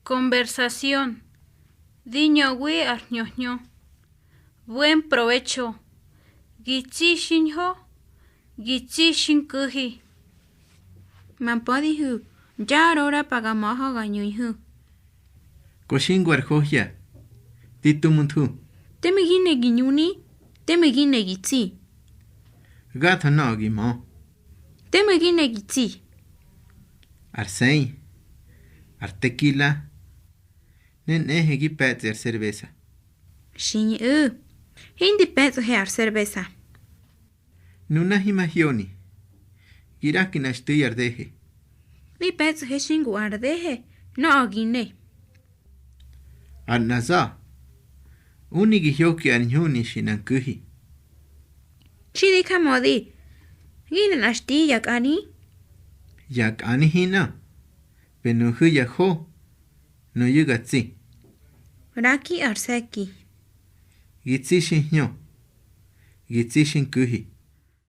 Conversación. Diñowi arñoño. Buen provecho. Gichi shinho. Gichi shinkuji. Mampodihu. Ya ahora pagamaho gañuihu. Koshin guarjoya. Titumuntu. Temegine guiñuni. Temegine gitsi. Gata no gimo. Temegine gitsi. Arsei. Artequila. Nen gi petzer cerveza. Shin Hindi penso hear cerveza. Nuna himagioni. Giraki nashti ardeje. Mi penso he shin guardeje. No agine. Arnaza. Unigi hyoki arñuni shinankuji. Chidika modi. Gine nashti yakani. Yak ani hina. Penuhu yaho. No yugatsi. Raki arseki. Gitsi shinyo. Gitsi shinkuji.